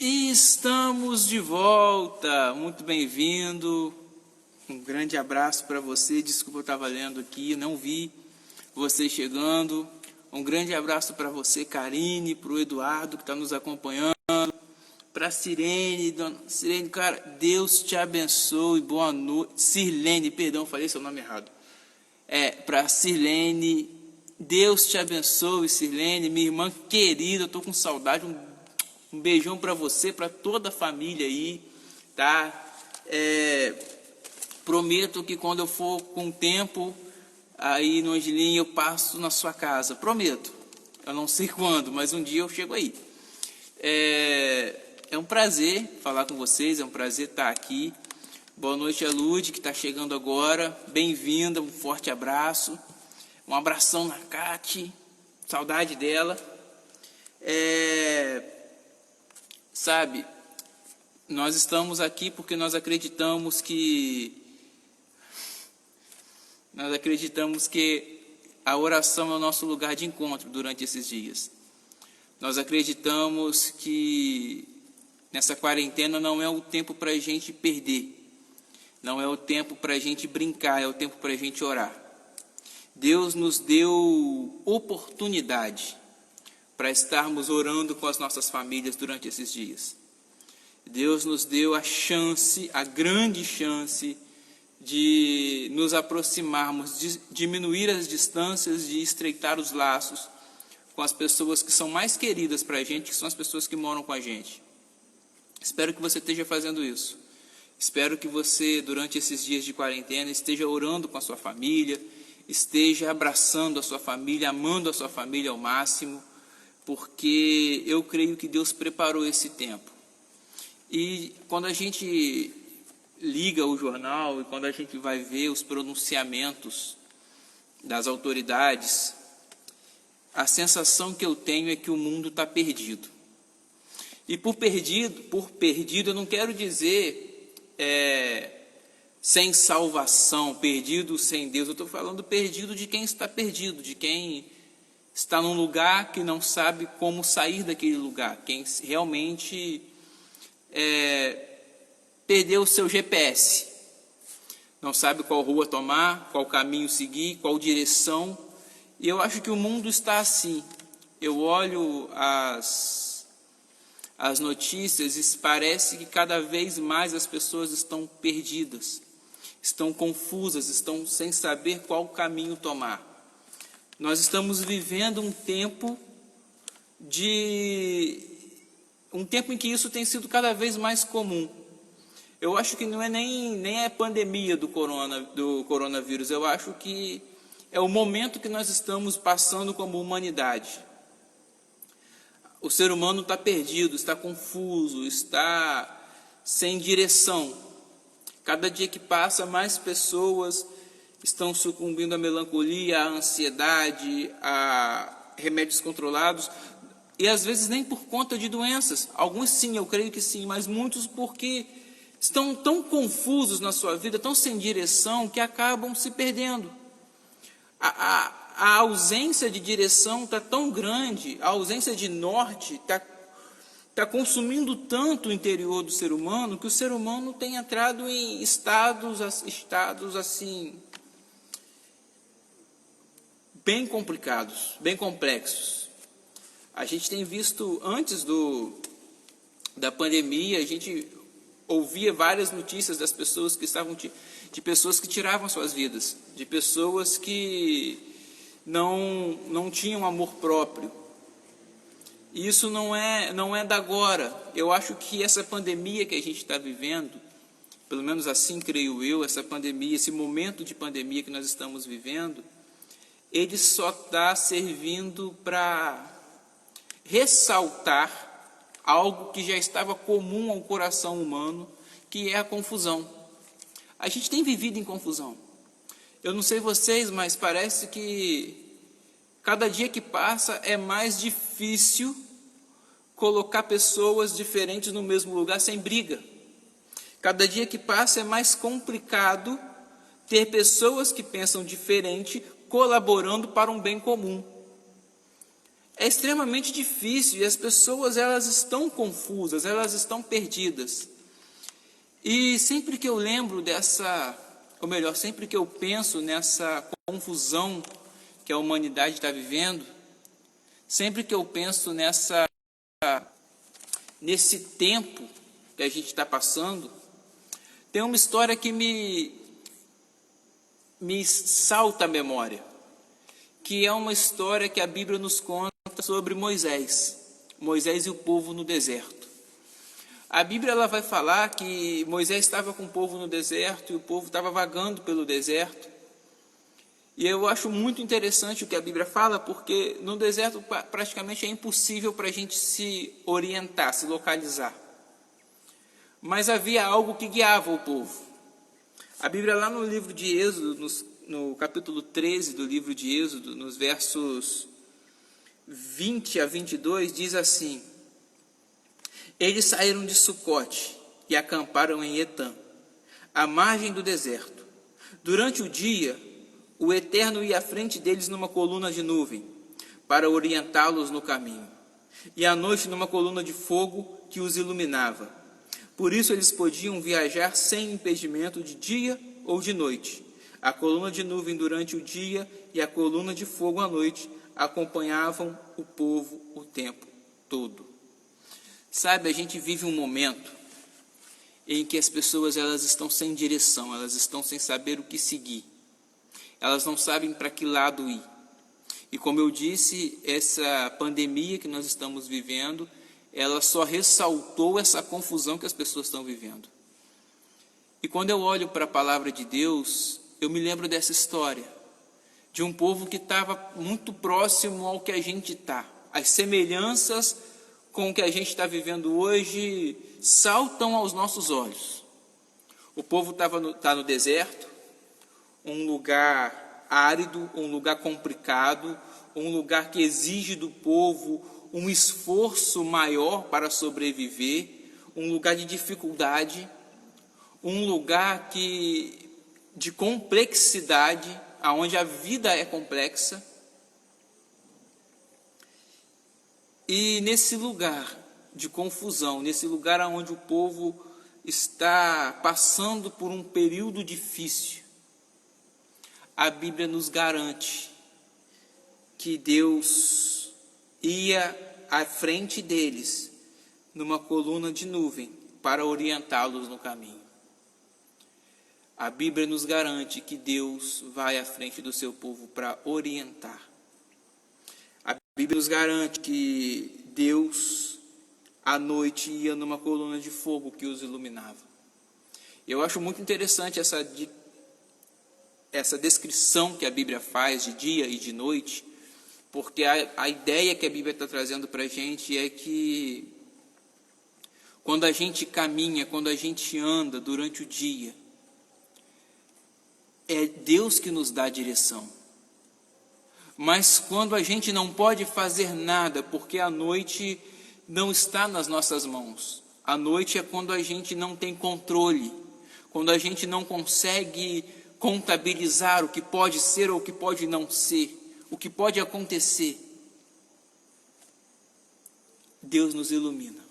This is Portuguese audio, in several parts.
E estamos de volta, muito bem-vindo, um grande abraço para você, desculpa eu estava lendo aqui, não vi você chegando, um grande abraço para você, Karine, para o Eduardo que está nos acompanhando, para a Sirene, Sirene, cara, Deus te abençoe, boa noite, Sirlene, perdão, falei seu nome errado, para a Sirlene, Deus te abençoe, Sirlene, minha irmã querida, eu estou com saudade, um beijão para você, para toda a família aí, tá? Prometo que quando eu for com tempo aí no Angelim, eu passo na sua casa. Prometo. Eu não sei quando, mas um dia eu chego aí. É um prazer falar com vocês, é um prazer estar aqui. Boa noite a Lud, que está chegando agora. Bem-vinda, um forte abraço. Um abração na Cate, saudade dela. Sabe, nós estamos aqui porque nós acreditamos que a oração é o nosso lugar de encontro durante esses dias. Nós acreditamos que nessa quarentena não é o tempo para a gente perder, não é o tempo para a gente brincar, é o tempo para a gente orar. Deus nos deu oportunidade para estarmos orando com as nossas famílias durante esses dias. Deus nos deu a chance, a grande chance de nos aproximarmos, de diminuir as distâncias, de estreitar os laços com as pessoas que são mais queridas para a gente, que são as pessoas que moram com a gente. Espero que você esteja fazendo isso. Espero que você, durante esses dias de quarentena, esteja orando com a sua família, esteja abraçando a sua família, amando a sua família ao máximo, porque eu creio que Deus preparou esse tempo. E quando a gente liga o jornal e quando a gente vai ver os pronunciamentos das autoridades, a sensação que eu tenho é que o mundo está perdido. E por perdido eu não quero dizer sem salvação, perdido sem Deus. Eu estou falando perdido de quem está perdido, de quem está num lugar que não sabe como sair daquele lugar, quem realmente perdeu o seu GPS, não sabe qual rua tomar, qual caminho seguir, qual direção. E eu acho que o mundo está assim. Eu olho as notícias e parece que cada vez mais as pessoas estão perdidas, estão confusas, estão sem saber qual caminho tomar. Nós estamos vivendo um tempo em que isso tem sido cada vez mais comum. Eu acho que não é nem a pandemia do coronavírus, eu acho que é o momento que nós estamos passando como humanidade. O ser humano está perdido, está confuso, está sem direção. Cada dia que passa, mais pessoas estão sucumbindo à melancolia, à ansiedade, a remédios controlados, e às vezes nem por conta de doenças. Alguns sim, eu creio que sim, mas muitos porque estão tão confusos na sua vida, tão sem direção, que acabam se perdendo. A ausência de direção está tão grande, a ausência de norte está consumindo tanto o interior do ser humano, que o ser humano tem entrado em estados assim, bem complicados, bem complexos. A gente tem visto, antes da pandemia, a gente ouvia várias notícias das pessoas que de pessoas que tiravam suas vidas, de pessoas que não tinham amor próprio. E isso não é da agora. Eu acho que essa pandemia que a gente está vivendo, pelo menos assim creio eu, essa pandemia, esse momento de pandemia que nós estamos vivendo, ele só está servindo para ressaltar algo que já estava comum ao coração humano, que é a confusão. A gente tem vivido em confusão. Eu não sei vocês, mas parece que cada dia que passa é mais difícil colocar pessoas diferentes no mesmo lugar sem briga. Cada dia que passa é mais complicado ter pessoas que pensam diferente colaborando para um bem comum. é extremamente difícil e as pessoas elas estão confusas, elas estão perdidas. E sempre que eu lembro dessa, ou melhor, sempre que eu penso nessa confusão que a humanidade está vivendo, sempre que eu penso nesse tempo que a gente está passando, tem uma história que me salta à memória, que é uma história que a Bíblia nos conta sobre Moisés e o povo no deserto. A Bíblia ela vai falar que Moisés estava com o povo no deserto e o povo estava vagando pelo deserto. E eu acho muito interessante o que a Bíblia fala, porque no deserto praticamente é impossível para a gente se orientar, se localizar. Mas havia algo que guiava o povo. A Bíblia lá no livro de Êxodo, no capítulo 13 do livro de Êxodo, nos versos 20 a 22, diz assim: Eles saíram de Sucote e acamparam em Etã, à margem do deserto. Durante o dia, o Eterno ia à frente deles numa coluna de nuvem, para orientá-los no caminho, e à noite numa coluna de fogo que os iluminava. Por isso eles podiam viajar sem impedimento de dia ou de noite. A coluna de nuvem durante o dia e a coluna de fogo à noite acompanhavam o povo o tempo todo. Sabe, a gente vive um momento em que as pessoas elas estão sem direção, elas estão sem saber o que seguir. Elas não sabem para que lado ir. E como eu disse, essa pandemia que nós estamos vivendo, ela só ressaltou essa confusão que as pessoas estão vivendo. E quando eu olho para a palavra de Deus, eu me lembro dessa história, de um povo que estava muito próximo ao que a gente está. As semelhanças com o que a gente está vivendo hoje saltam aos nossos olhos. O povo está no deserto, um lugar árido, um lugar complicado, um lugar que exige do povo um esforço maior para sobreviver, um lugar de dificuldade, um lugar de complexidade, onde a vida é complexa. E nesse lugar de confusão, nesse lugar onde o povo está passando por um período difícil, a Bíblia nos garante que Deus ia à frente deles numa coluna de nuvem para orientá-los no caminho. A Bíblia nos garante que Deus vai à frente do seu povo para orientar. A Bíblia nos garante que Deus, à noite, ia numa coluna de fogo que os iluminava. Eu acho muito interessante essa descrição que a Bíblia faz de dia e de noite, porque a ideia que a Bíblia está trazendo para a gente é que quando a gente caminha, quando a gente anda durante o dia, é Deus que nos dá a direção. Mas quando a gente não pode fazer nada, porque a noite não está nas nossas mãos. A noite é quando a gente não tem controle, quando a gente não consegue contabilizar o que pode ser ou o que pode não ser, o que pode acontecer. Deus nos ilumina.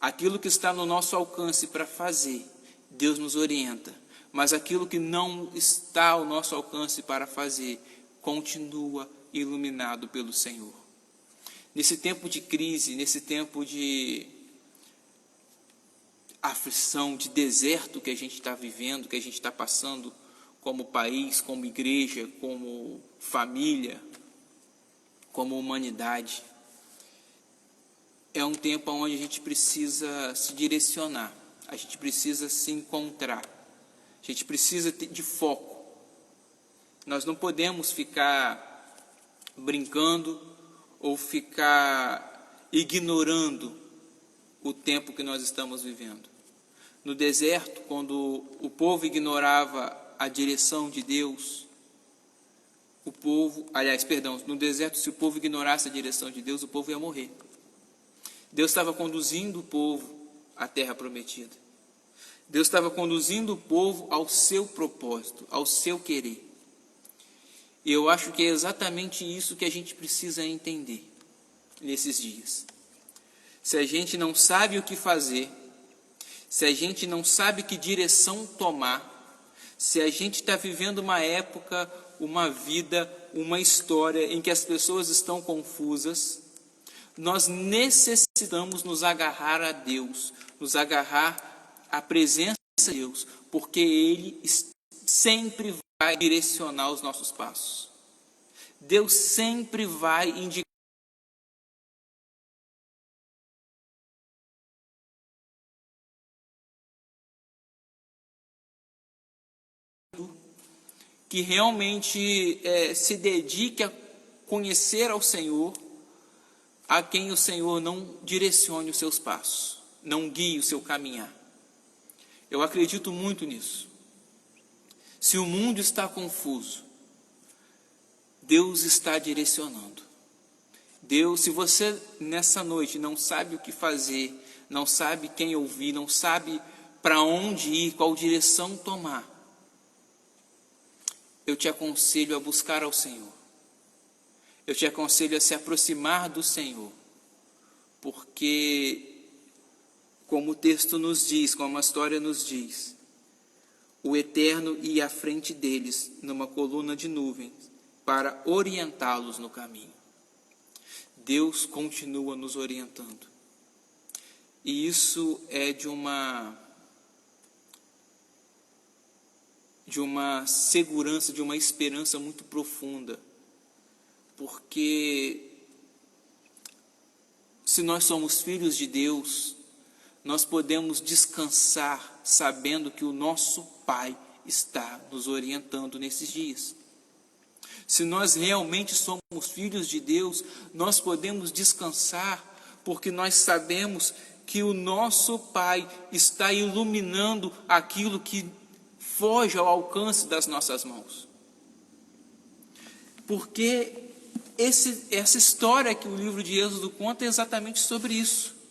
Aquilo que está no nosso alcance para fazer, Deus nos orienta. Mas aquilo que não está ao nosso alcance para fazer, continua iluminado pelo Senhor. Nesse tempo de crise, nesse tempo de aflição, de deserto que a gente está vivendo, que a gente está passando como país, como igreja, como família, como humanidade, é um tempo onde a gente precisa se direcionar, a gente precisa se encontrar, a gente precisa de foco. Nós não podemos ficar brincando ou ficar ignorando o tempo que nós estamos vivendo. No deserto, quando o povo ignorava a direção de Deus, no deserto, se o povo ignorasse a direção de Deus, o povo ia morrer. Deus estava conduzindo o povo à terra prometida. Deus estava conduzindo o povo ao seu propósito, ao seu querer. E eu acho que é exatamente isso que a gente precisa entender nesses dias. Se a gente não sabe o que fazer, se a gente não sabe que direção tomar, se a gente está vivendo uma época, uma vida, uma história em que as pessoas estão confusas, nós necessitamos nos agarrar a Deus, nos agarrar à presença de Deus, porque Ele sempre vai direcionar os nossos passos. Deus sempre vai indicar que realmente se dedique a conhecer ao Senhor, a quem o Senhor não direcione os seus passos, não guie o seu caminhar. Eu acredito muito nisso. Se o mundo está confuso, Deus está direcionando. Deus, se você nessa noite não sabe o que fazer, não sabe quem ouvir, não sabe para onde ir, qual direção tomar, eu te aconselho a buscar ao Senhor. Eu te aconselho a se aproximar do Senhor, porque, como o texto nos diz, como a história nos diz, o Eterno ia à frente deles numa coluna de nuvens para orientá-los no caminho. Deus continua nos orientando. E isso é de uma segurança, de uma esperança muito profunda. Porque se nós somos filhos de Deus, nós podemos descansar sabendo que o nosso Pai está nos orientando nesses dias. Se nós realmente somos filhos de Deus, nós podemos descansar, porque nós sabemos que o nosso Pai está iluminando aquilo que foge ao alcance das nossas mãos. Porque essa história que o livro de Êxodo conta é exatamente sobre isso.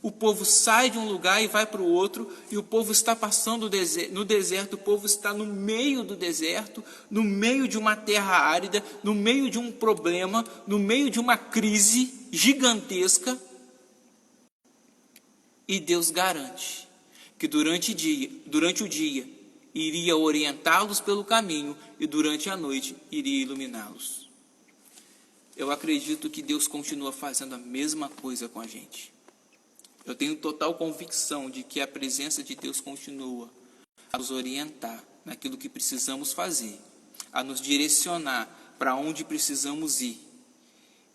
O povo sai de um lugar e vai para o outro, e o povo está passando no deserto, o povo está no meio do deserto, no meio de uma terra árida, no meio de um problema, no meio de uma crise gigantesca, e Deus garante que durante o dia iria orientá-los pelo caminho e durante a noite iria iluminá-los. Eu acredito que Deus continua fazendo a mesma coisa com a gente. Eu tenho total convicção de que a presença de Deus continua a nos orientar naquilo que precisamos fazer, a nos direcionar para onde precisamos ir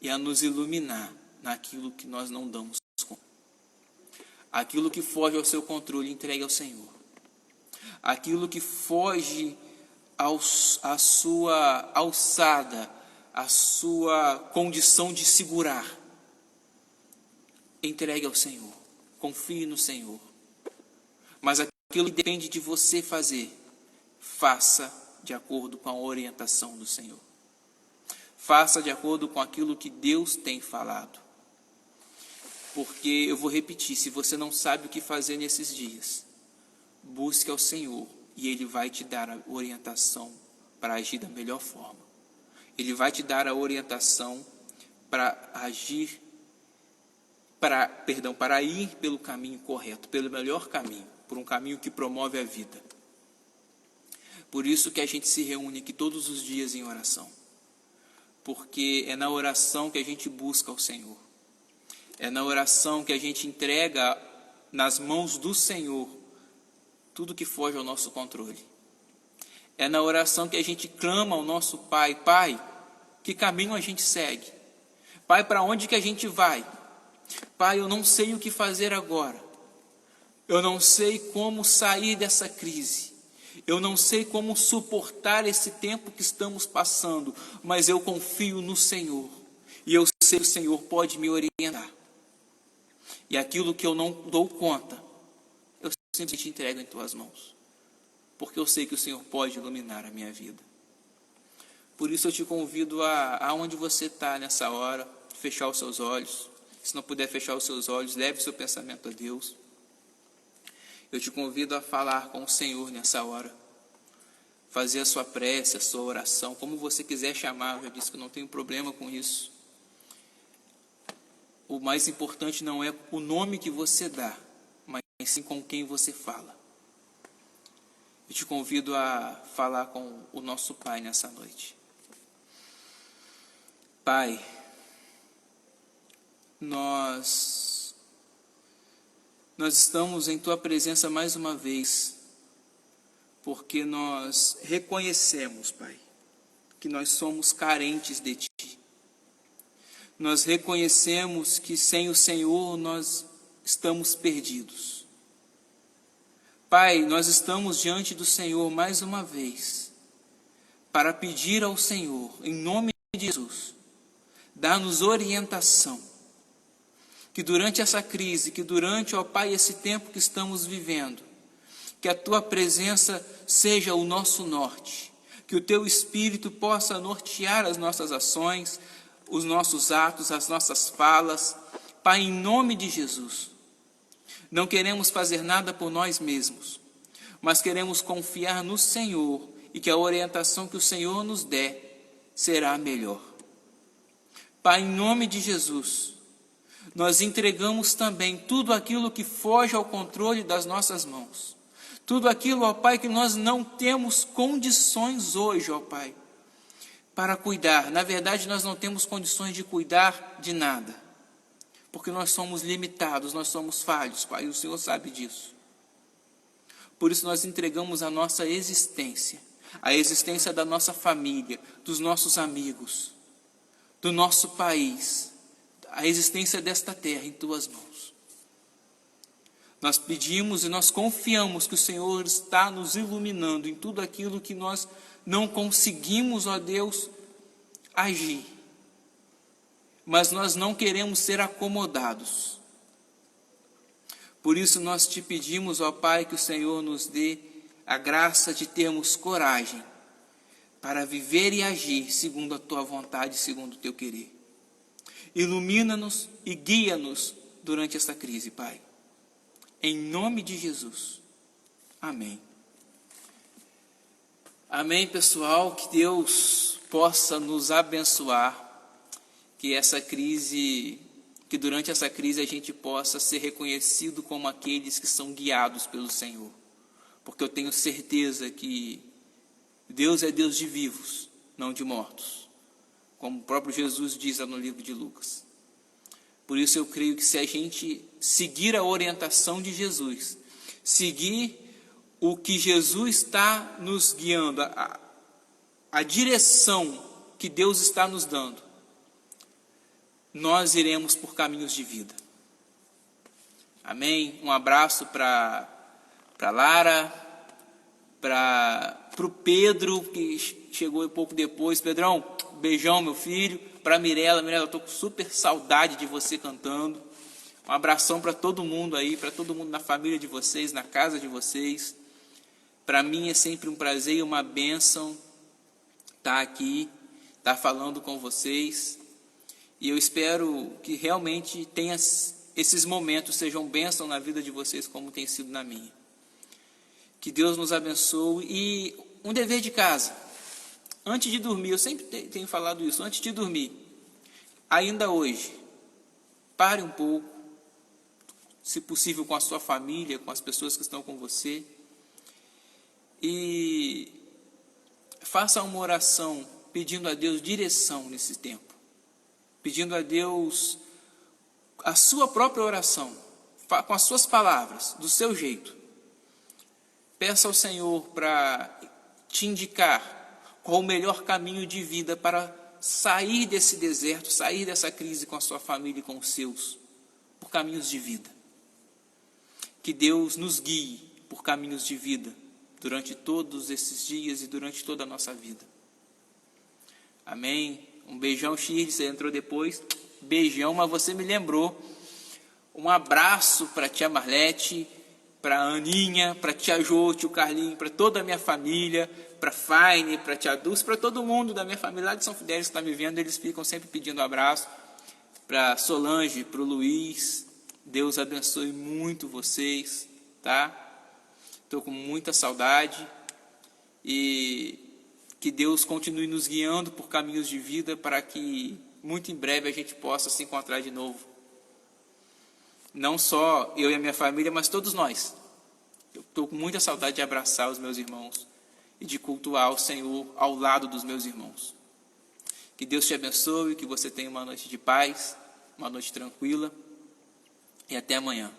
e a nos iluminar naquilo que nós não damos conta. Aquilo que foge ao seu controle, entregue ao Senhor. Aquilo que foge à sua alçada, à sua condição de segurar, entregue ao Senhor, confie no Senhor. Mas aquilo que depende de você fazer, faça de acordo com a orientação do Senhor. Faça de acordo com aquilo que Deus tem falado. Porque eu vou repetir, se você não sabe o que fazer nesses dias, busque ao Senhor e Ele vai te dar a orientação para agir da melhor forma. Ele vai te dar a orientação para agir, para ir pelo caminho correto, pelo melhor caminho, por um caminho que promove a vida. Por isso que a gente se reúne aqui todos os dias em oração. Porque é na oração que a gente busca ao Senhor. É na oração que a gente entrega nas mãos do Senhor tudo que foge ao nosso controle. É na oração que a gente clama ao nosso Pai: Pai, que caminho a gente segue? Pai, para onde que a gente vai? Pai, eu não sei o que fazer agora. Eu não sei como sair dessa crise. Eu não sei como suportar esse tempo que estamos passando, mas eu confio no Senhor. E eu sei que o Senhor pode me orientar. E aquilo que eu não dou conta, eu simplesmente entrego em tuas mãos. Porque eu sei que o Senhor pode iluminar a minha vida. Por isso eu te convido aonde você está nessa hora, fechar os seus olhos. Se não puder fechar os seus olhos, leve seu pensamento a Deus. Eu te convido a falar com o Senhor nessa hora. fazer a sua prece, a sua oração, como você quiser chamar. Eu já disse que eu não tenho problema com isso. O mais importante não é o nome que você dá, mas sim com quem você fala. Eu te convido a falar com o nosso Pai nessa noite. Pai, nós estamos em Tua presença mais uma vez, porque nós reconhecemos, Pai, que nós somos carentes de Ti. Nós reconhecemos que sem o Senhor nós estamos perdidos. Pai, nós estamos diante do Senhor mais uma vez, para pedir ao Senhor, em nome de Jesus, dá-nos orientação, que durante essa crise, que durante, ó Pai, esse tempo que estamos vivendo, que a Tua presença seja o nosso norte, que o Teu Espírito possa nortear as nossas ações, os nossos atos, as nossas falas. Pai, em nome de Jesus, não queremos fazer nada por nós mesmos, mas queremos confiar no Senhor e que a orientação que o Senhor nos der será a melhor. Pai, em nome de Jesus, nós entregamos também tudo aquilo que foge ao controle das nossas mãos. Tudo aquilo, ó Pai, que nós não temos condições hoje, ó Pai, para cuidar. Na verdade, nós não temos condições de cuidar de nada, porque nós somos limitados, nós somos falhos, Pai, e o Senhor sabe disso. Por isso nós entregamos a nossa existência, a existência da nossa família, dos nossos amigos, do nosso país, a existência desta terra em Tuas mãos. Nós pedimos e nós confiamos que o Senhor está nos iluminando em tudo aquilo que nós não conseguimos, ó Deus, agir. Mas nós não queremos ser acomodados. Por isso nós te pedimos, ó Pai, que o Senhor nos dê a graça de termos coragem para viver e agir segundo a Tua vontade, segundo o Teu querer. Ilumina-nos e guia-nos durante esta crise, Pai. Em nome de Jesus. Amém. Amém, pessoal. Que Deus possa nos abençoar. Que durante essa crise a gente possa ser reconhecido como aqueles que são guiados pelo Senhor. Porque eu tenho certeza que Deus é Deus de vivos, não de mortos. Como o próprio Jesus diz no livro de Lucas. Por isso eu creio que se a gente seguir a orientação de Jesus, seguir o que Jesus está nos guiando, a direção que Deus está nos dando, nós iremos por caminhos de vida. Amém? Um abraço para Lara, para o Pedro, que chegou um pouco depois. Pedrão, beijão, meu filho. Para Mirella, eu estou com super saudade de você cantando. Um abração para todo mundo aí, para todo mundo na família de vocês, na casa de vocês. Para mim é sempre um prazer e uma bênção estar aqui, estar falando com vocês. E eu espero que realmente tenha esses momentos sejam bênção na vida de vocês, como tem sido na minha. Que Deus nos abençoe. E um dever de casa. Antes de dormir, eu sempre tenho falado isso, antes de dormir, ainda hoje, pare um pouco, se possível com a sua família, com as pessoas que estão com você, e faça uma oração pedindo a Deus direção nesse tempo, pedindo a Deus a sua própria oração, com as suas palavras, do seu jeito. Peça ao Senhor para te indicar qual o melhor caminho de vida para sair desse deserto, sair dessa crise com a sua família e com os seus, por caminhos de vida. Que Deus nos guie por caminhos de vida durante todos esses dias e durante toda a nossa vida. Amém? Um beijão, Shirley, você entrou depois. Beijão, mas você me lembrou. Um abraço para a tia Marlete, para a Aninha, para a tia Jô, tio Carlinho, para toda a minha família, para a Faine, para a tia Dulce, para todo mundo da minha família lá de São Fidélis que está me vendo, eles ficam sempre pedindo abraço. Para Solange, para o Luiz, Deus abençoe muito vocês, tá? Estou com muita saudade e que Deus continue nos guiando por caminhos de vida para que muito em breve a gente possa se encontrar de novo. Não só eu e a minha família, mas todos nós. Eu estou com muita saudade de abraçar os meus irmãos e de cultuar o Senhor ao lado dos meus irmãos. Que Deus te abençoe, que você tenha uma noite de paz, uma noite tranquila e até amanhã.